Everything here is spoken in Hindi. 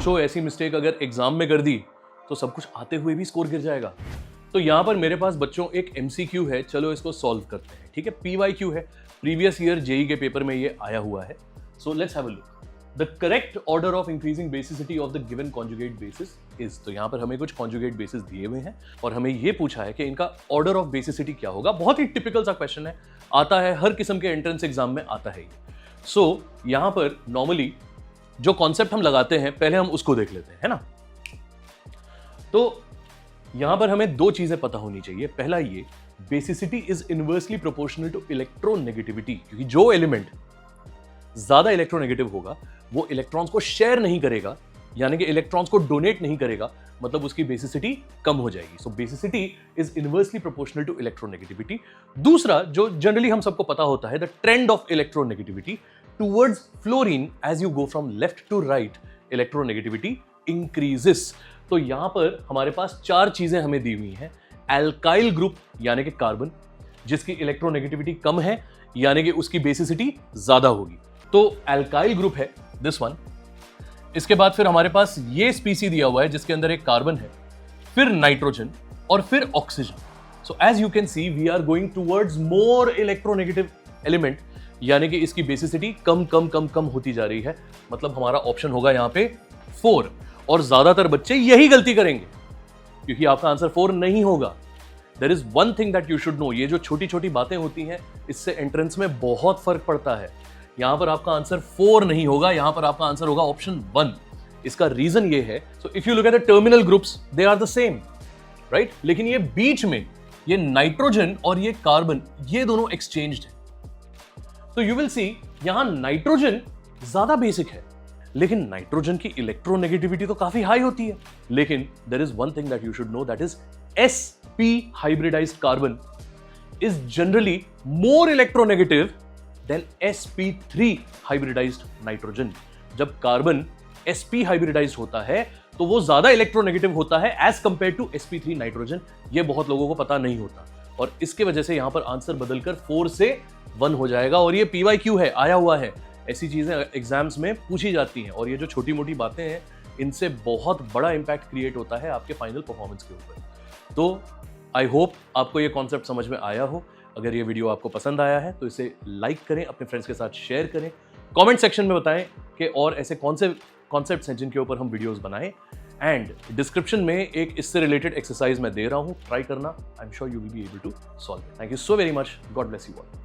सोचो ऐसी मिस्टेक अगर एग्जाम में कर दी तो सब कुछ आते हुए भी स्कोर गिर जाएगा। तो यहां पर मेरे पास बच्चों एक MCQ है, चलो इसको सॉल्व करते हैं। ठीक है, PYQ है, प्रीवियस ईयर जेई के पेपर में ये आया हुआ है। So let's have a look. The correct order of increasing basicity of the given conjugate basis is. तो यहां पर हमें कुछ कॉन्जुगेट बेसिस दिए हुए हैं और हमें यह पूछा है कि इनका ऑर्डर ऑफ बेसिसिटी क्या होगा। बहुत ही टिपिकल सा क्वेश्चन है, आता है हर किस्म के एंट्रेंस एग्जाम में आता है। सो यहां पर नॉर्मली जो कॉन्सेप्ट हम लगाते हैं पहले हम उसको देख लेते हैं, है ना। तो यहां पर हमें दो चीजें पता होनी चाहिए। पहला ये, basicity is inversely proportional to electronegativity, क्योंकि जो एलिमेंट ज्यादा इलेक्ट्रोनेगेटिव होगा वो इलेक्ट्रॉन्स को शेयर नहीं करेगा, यानी कि इलेक्ट्रॉन्स को डोनेट नहीं करेगा, मतलब उसकी बेसिसिटी कम हो जाएगी। So basicity is inversely proportional to electronegativity. दूसरा जो जनरली हम सबको पता होता है, the trend of electronegativity towards fluorine as you go from left to right, electronegativity increases. तो यहां पर हमारे पास चार चीजें हमें दी हुई हैं। एल्काइल ग्रुप यानी कि कार्बन, जिसकी इलेक्ट्रोनेगेटिविटी कम है, यानी कि उसकी बेसिसिटी ज्यादा होगी। तो एल्काइल ग्रुप है दिस वन। इसके बाद फिर हमारे पास ये स्पीसी दिया हुआ है जिसके अंदर एक कार्बन है, फिर नाइट्रोजन और फिर oxygen. So as you can see we are going towards more electronegative element, यानी कि इसकी बेसिसिटी कम कम कम कम होती जा रही है। मतलब हमारा ऑप्शन होगा यहां पे 4। और ज्यादातर बच्चे यही गलती करेंगे क्योंकि आपका आंसर 4 नहीं होगा। There is one thing that you should know, ये जो छोटी छोटी बातें होती हैं इससे एंट्रेंस में बहुत फर्क पड़ता है। यहां पर आपका आंसर 4 नहीं होगा, यहां पर आपका आंसर होगा ऑप्शन 1। इसका रीजन ये है, so if you look at the terminal groups they are the same, right. लेकिन ये बीच में ये नाइट्रोजन और ये कार्बन, ये दोनों एक्सचेंज्ड है। तो यू विल सी यहां नाइट्रोजन ज्यादा बेसिक है, लेकिन नाइट्रोजन की इलेक्ट्रोनेगेटिविटी तो काफी हाई होती है। लेकिन there is one thing that you should know, that is sp hybridized carbon is generally more electronegative than sp3 hybridized nitrogen. जब कार्बन sp हाइब्रिडाइज्ड होता है तो वो ज्यादा इलेक्ट्रोनेगेटिव होता है as compare to sp3 nitrogen. ये बहुत लोगों को पता नहीं होता और इसके वजह से यहां पर आंसर बदलकर 4 से 1 हो जाएगा। और ये PYQ है, आया हुआ है, ऐसी चीजें एग्जाम्स में पूछी जाती हैं और ये जो छोटी मोटी बातें हैं इनसे बहुत बड़ा इंपैक्ट क्रिएट होता है आपके फाइनल परफॉर्मेंस के ऊपर। तो आई होप आपको ये कॉन्सेप्ट समझ में आया हो। अगर ये वीडियो आपको पसंद आया है तो इसे लाइक करें, अपने फ्रेंड्स के साथ शेयर करें, कमेंट सेक्शन में बताएं कि और ऐसे कौन से कॉन्सेप्ट्स हैं जिनके ऊपर हम वीडियोस बनाएं। एंड डिस्क्रिप्शन में एक इससे रिलेटेड एक्सरसाइज मैं दे रहा हूं, ट्राई करना। I am sure you will be able to solve it. Thank you so very much. God bless you all.